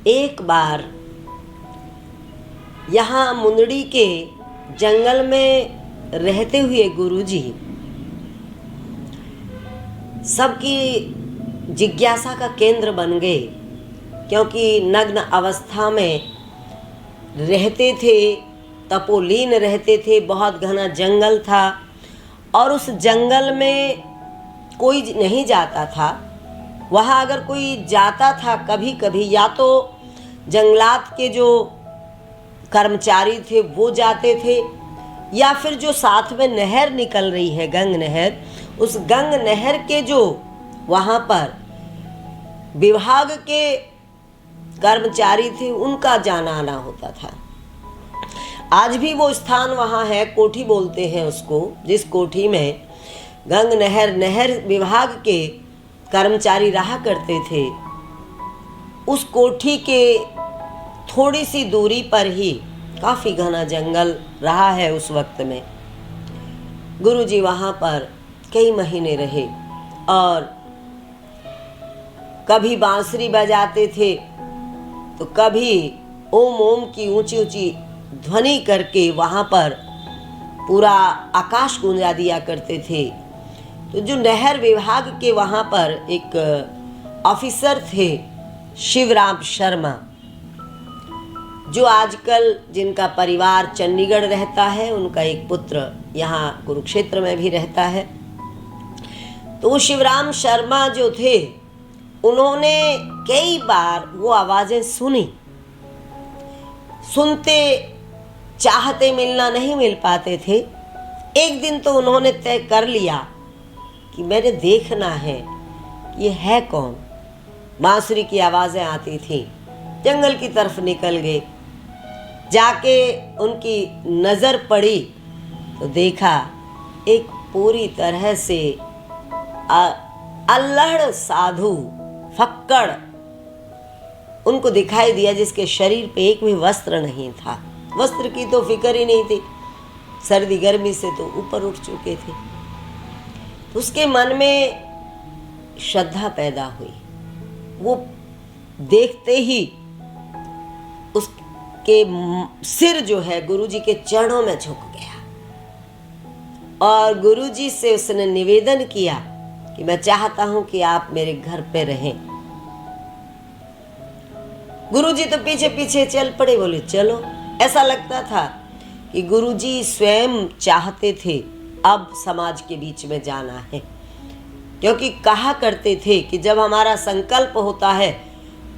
एक बार यहाँ मुंदड़ी के जंगल में रहते हुए गुरुजी सबकी जिज्ञासा का केंद्र बन गए, क्योंकि नग्न अवस्था में रहते थे, तपोलीन रहते थे। बहुत घना जंगल था और उस जंगल में कोई नहीं जाता था। वहाँ अगर कोई जाता था कभी कभी, या तो जंगलात के जो कर्मचारी थे वो जाते थे, या फिर जो साथ में नहर निकल रही है गंग नहर, उस गंग नहर के जो वहाँ पर विभाग के कर्मचारी थे उनका जाना आना होता था। आज भी वो स्थान वहाँ है, कोठी बोलते हैं उसको, जिस कोठी में गंग नहर विभाग के कर्मचारी रहा करते थे। उस कोठी के थोड़ी सी दूरी पर ही काफ़ी घना जंगल रहा है उस वक्त में। गुरुजी वहाँ पर कई महीने रहे और कभी बांसुरी बजाते थे तो कभी ओम ओम की ऊंची ऊंची ध्वनि करके वहाँ पर पूरा आकाश गूंजा दिया करते थे। तो जो नहर विभाग के वहाँ पर एक ऑफिसर थे शिवराम शर्मा, जो आजकल जिनका परिवार चंडीगढ़ रहता है, उनका एक पुत्र यहाँ कुरुक्षेत्र में भी रहता है। तो वो शिवराम शर्मा जो थे, उन्होंने कई बार वो आवाज़ें सुनी। सुनते चाहते मिलना नहीं मिल पाते थे। एक दिन तो उन्होंने तय कर लिया कि मैंने देखना है ये है कौन। बांसुरी की आवाज़ें आती थी, जंगल की तरफ निकल गए। जाके उनकी नज़र पड़ी तो देखा एक पूरी तरह से अल्लड़ साधु फक्कड़ उनको दिखाई दिया, जिसके शरीर पे एक भी वस्त्र नहीं था। वस्त्र की तो फिक्र ही नहीं थी, सर्दी गर्मी से तो ऊपर उठ चुके थे। उसके मन में श्रद्धा पैदा हुई। वो देखते ही उसके सिर जो है गुरुजी के चरणों में झुक गया और गुरुजी से उसने निवेदन किया कि मैं चाहता हूं कि आप मेरे घर पे रहें। गुरुजी तो पीछे पीछे चल पड़े, बोले चलो। ऐसा लगता था कि गुरुजी स्वयं चाहते थे अब समाज के बीच में जाना है, क्योंकि कहा करते थे कि जब हमारा संकल्प होता है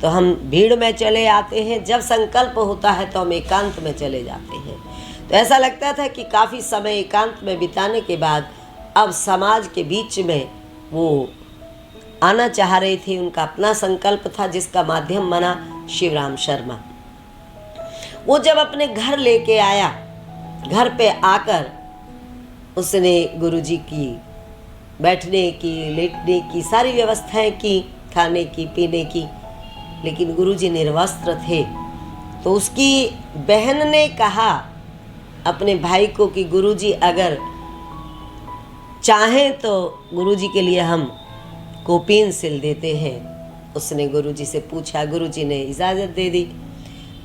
तो हम भीड़ में चले आते हैं, जब संकल्प होता है तो हम एकांत में चले जाते हैं। तो ऐसा लगता था कि काफ़ी समय एकांत में बिताने के बाद अब समाज के बीच में वो आना चाह रहे थे। उनका अपना संकल्प था जिसका माध्यम बना शिवराम शर्मा। वो जब अपने घर लेके आया, घर पे आकर उसने गुरुजी की बैठने की, लेटने की सारी व्यवस्थाएं की, खाने की, पीने की, लेकिन गुरुजी निर्वस्त्र थे। तो उसकी बहन ने कहा अपने भाई को कि गुरुजी अगर चाहें तो गुरुजी के लिए हम कोपीन सिल देते हैं। उसने गुरुजी से पूछा, गुरुजी ने इजाज़त दे दी,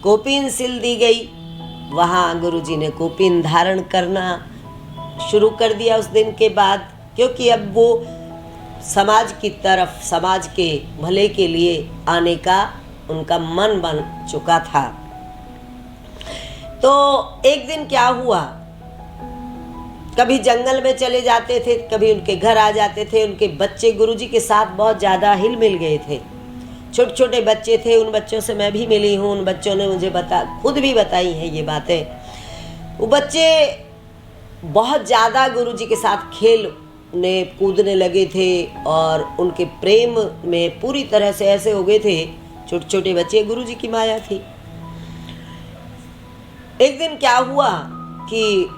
कोपीन सिल दी गई। वहाँ गुरुजी ने कोपीन धारण करना शुरू कर दिया उस दिन के बाद, क्योंकि अब वो समाज की तरफ, समाज के भले के लिए आने का उनका मन बन चुका था। तो एक दिन क्या हुआ, कभी जंगल में चले जाते थे, कभी उनके घर आ जाते थे। उनके बच्चे गुरुजी के साथ बहुत ज़्यादा हिल मिल गए थे। छोटे छोटे बच्चे थे, उन बच्चों से मैं भी मिली हूँ। उन बच्चों ने मुझे खुद भी बताई हैं ये बातें। वो बच्चे बहुत ज़्यादा गुरुजी के साथ खेलने कूदने लगे थे और उनके प्रेम में पूरी तरह से ऐसे हो गए थे। छोटे छोटे बच्चे, गुरुजी की माया थी। एक दिन क्या हुआ कि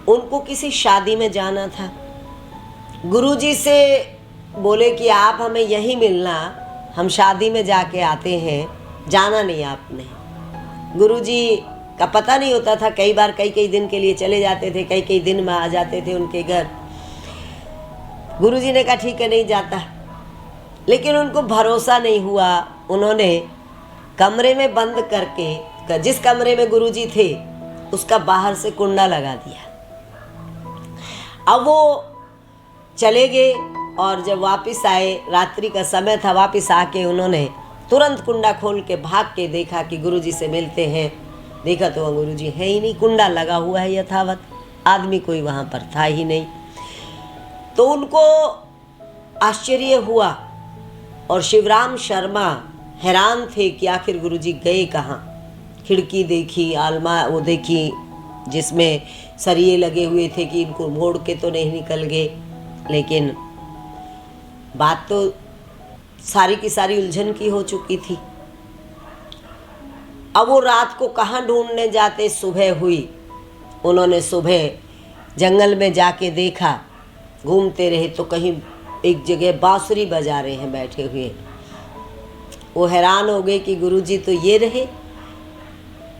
उनको किसी शादी में जाना था। गुरुजी से बोले कि आप हमें यहीं मिलना, हम शादी में जाके आते हैं, जाना नहीं आपने। गुरुजी का पता नहीं होता था, कई बार कई कई दिन के लिए चले जाते थे, कई कई दिन में आ जाते थे उनके घर। गुरुजी ने कहा ठीक है नहीं जाता, लेकिन उनको भरोसा नहीं हुआ। उन्होंने कमरे में बंद करके, जिस कमरे में गुरुजी थे उसका बाहर से कुंडा लगा दिया। अब वो चले गए और जब वापस आए, रात्रि का समय था, वापस आके उन्होंने तुरंत कुंडा खोल के भाग के देखा कि गुरुजी से मिलते हैं। देखा तो वहाँ गुरुजी है ही नहीं, कुंडा लगा हुआ है यथावत, आदमी कोई वहाँ पर था ही नहीं। तो उनको आश्चर्य हुआ और शिवराम शर्मा हैरान थे कि आखिर गुरुजी गए कहाँ। खिड़की देखी, आलमा वो देखी जिसमें सरिये लगे हुए थे कि इनको मोड़ के तो नहीं निकल गए, लेकिन बात तो सारी की सारी उलझन की हो चुकी थी। अब वो रात को कहाँ ढूंढने जाते, सुबह हुई। उन्होंने सुबह जंगल में जाके देखा, घूमते रहे तो कहीं एक जगह बांसुरी बजा रहे हैं बैठे हुए। वो हैरान हो गए कि गुरुजी तो ये रहे।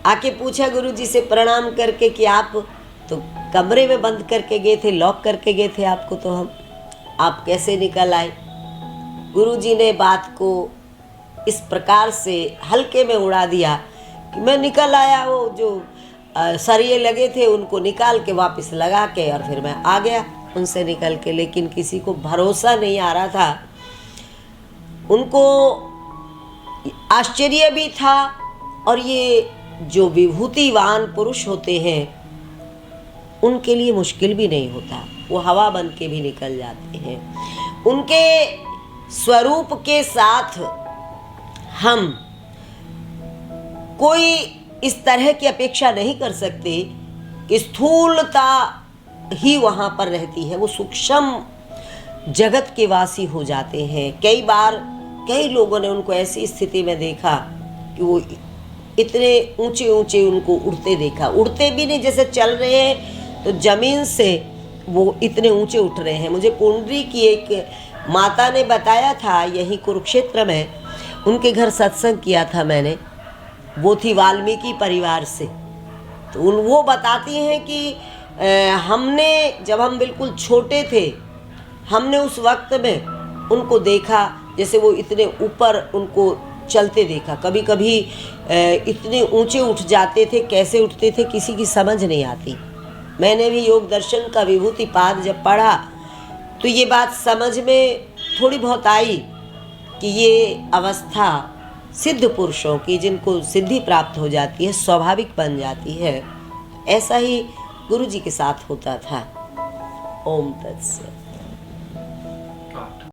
आके पूछा गुरुजी से प्रणाम करके कि आप तो कमरे में बंद करके गए थे, लॉक करके गए थे आपको, तो आप कैसे निकल आए। गुरुजी ने बात को इस प्रकार से हल्के में उड़ा दिया कि मैं निकल आया, वो जो सरिये लगे थे उनको निकाल के वापस लगा के और फिर मैं आ गया उनसे निकल के। लेकिन किसी को भरोसा नहीं आ रहा था, उनको आश्चर्य भी था। और ये जो विभूतिवान पुरुष होते हैं उनके लिए मुश्किल भी नहीं होता, वो हवा बन के भी निकल जाते हैं। उनके स्वरूप के साथ हम कोई इस तरह की अपेक्षा नहीं कर सकते कि स्थूलता ही वहाँ पर रहती है, वो सूक्ष्म जगत के वासी हो जाते हैं। कई बार कई लोगों ने उनको ऐसी स्थिति में देखा कि वो इतने ऊंचे ऊंचे उनको उड़ते देखा, उड़ते भी नहीं, जैसे चल रहे हैं तो जमीन से वो इतने ऊंचे उठ रहे हैं। मुझे पुंडरी की एक माता ने बताया था, यही कुरुक्षेत्र में उनके घर सत्संग किया था मैंने, वो थी वाल्मीकि परिवार से। तो वो बताती हैं कि हमने जब हम बिल्कुल छोटे थे, हमने उस वक्त में उनको देखा जैसे वो इतने ऊपर उनको चलते देखा। कभी कभी इतने ऊंचे उठ जाते थे, कैसे उठते थे किसी की समझ नहीं आती। मैंने भी योग दर्शन का विभूति पाद जब पढ़ा तो ये बात समझ में थोड़ी बहुत आई कि ये अवस्था सिद्ध पुरुषों की, जिनको सिद्धि प्राप्त हो जाती है, स्वाभाविक बन जाती है। ऐसा ही गुरु जी के साथ होता था। ओम तत्सत।